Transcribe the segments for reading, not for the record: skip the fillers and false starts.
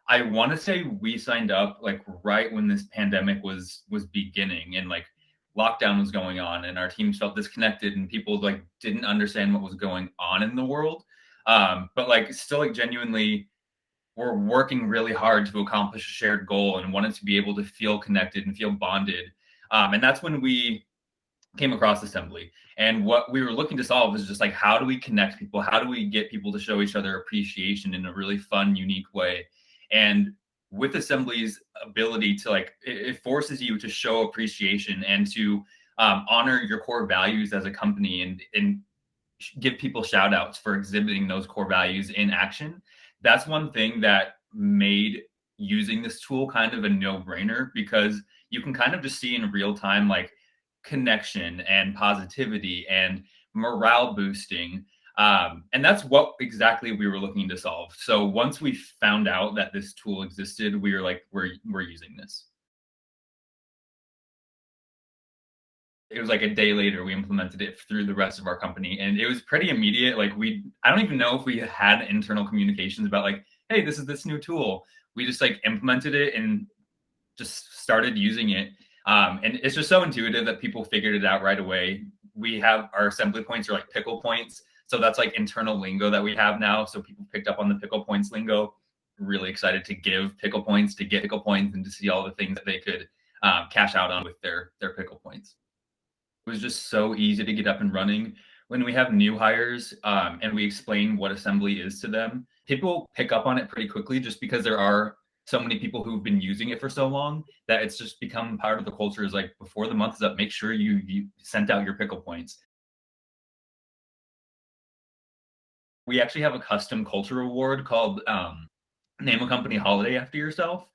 I want to say we signed up like right when this pandemic was beginning and like lockdown was going on and our teams felt disconnected and people like didn't understand what was going on in the world. But like still like genuinely we're working really hard to accomplish a shared goal and wanted to be able to feel connected and feel bonded. And that's when we came across assembly. And what we were looking to solve is just like, how do we connect people? How do we get people to show each other appreciation in a really fun, unique way? And with assembly's ability to like, it forces you to show appreciation and to honor your core values as a company and give people shout outs for exhibiting those core values in action. That's one thing that made using this tool kind of a no brainer because you can kind of just see in real time, like connection and positivity and morale boosting. And that's what exactly we were looking to solve. So once we found out that this tool existed, we were like, we're using this. It was like a day later we implemented it through the rest of our company and it was pretty immediate. Like I don't even know if we had internal communications about like, hey, this is this new tool. We just like implemented it and just started using it. And it's just so intuitive that people figured it out right away. We have our assembly points are like pickle points. So that's like internal lingo that we have now. So people picked up on the pickle points lingo, really excited to give pickle points, to get pickle points and to see all the things that they could cash out on with their pickle points. It was just so easy to get up and running. When we have new hires and we explain what assembly is to them, people pick up on it pretty quickly just because there are so many people who've been using it for so long that it's just become part of the culture is like before the month is up, make sure you sent out your pickle points. We actually have a custom culture award called Name a Company Holiday After Yourself.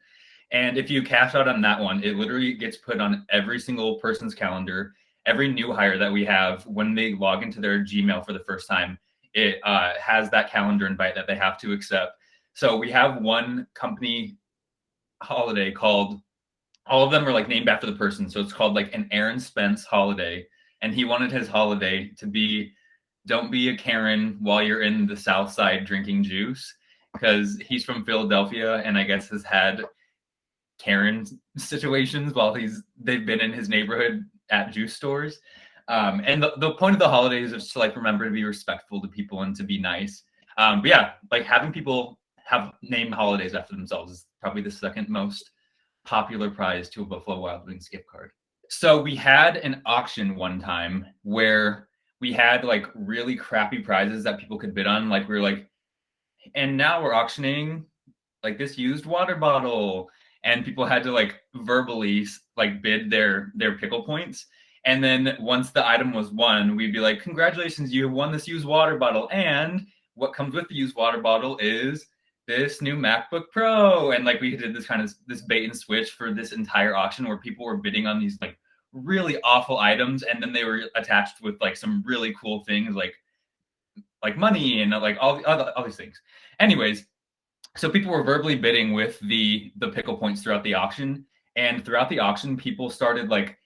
And if you cash out on that one, it literally gets put on every single person's calendar. Every new hire that we have, when they log into their Gmail for the first time, it has that calendar invite that they have to accept. So we have one company holiday called, all of them are like named after the person. So it's called like an Aaron Spence holiday. And he wanted his holiday to be don't be a Karen while you're in the South Side drinking juice because he's from Philadelphia and I guess has had Karen situations while they've been in his neighborhood at juice stores. And the point of the holidays is to like remember to be respectful to people and to be nice. But yeah, like having people have named holidays after themselves is probably the second most popular prize to a Buffalo Wild Wings gift card. So we had an auction one time where we had like really crappy prizes that people could bid on. Like we were like, and now we're auctioning like this used water bottle, and people had to like verbally like bid their pickle points. And then once the item was won, we'd be like, congratulations, you have won this used water bottle. And what comes with the used water bottle is this new MacBook Pro. And like we did this kind of this bait and switch for this entire auction where people were bidding on these like really awful items and then they were attached with like some really cool things like money and like all these things. Anyways, so people were verbally bidding with the pickle points throughout the auction, and throughout the auction people started like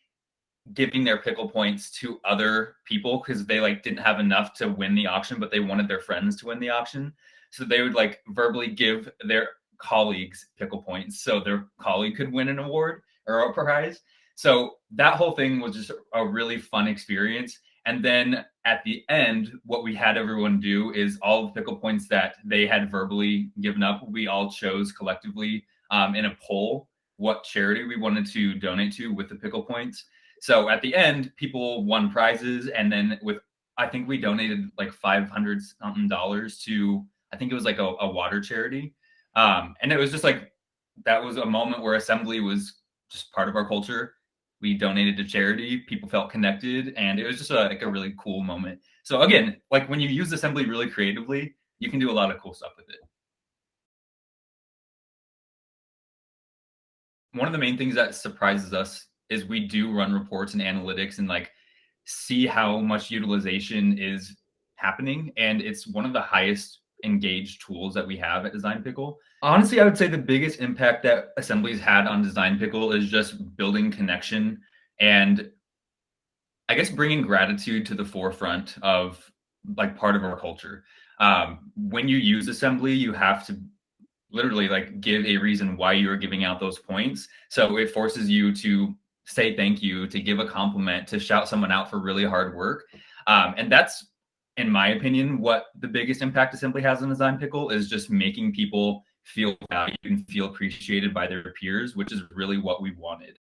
giving their pickle points to other people because they like didn't have enough to win the auction but they wanted their friends to win the auction, so they would like verbally give their colleagues pickle points so their colleague could win an award or a prize. So that whole thing was just a really fun experience. And then at the end, what we had everyone do is all the pickle points that they had verbally given up, we all chose collectively in a poll what charity we wanted to donate to with the pickle points. So at the end, people won prizes. And then I think we donated like $500 something to, I think it was like a water charity. And it was just like, that was a moment where assembly was just part of our culture. We donated to charity, people felt connected, and it was just like a really cool moment. So again, like when you use assembly really creatively, you can do a lot of cool stuff with it. One of the main things that surprises us is we do run reports and analytics and like see how much utilization is happening, and it's one of the highest engaged tools that we have at Design Pickle. Honestly, I would say the biggest impact that Assembly's had on Design Pickle is just building connection and I guess bringing gratitude to the forefront of like part of our culture. When you use Assembly, you have to literally like give a reason why you're giving out those points. So it forces you to say thank you, to give a compliment, to shout someone out for really hard work. And that's, in my opinion, what the biggest impact it simply has on Design Pickle is just making people feel valued and feel appreciated by their peers, which is really what we wanted.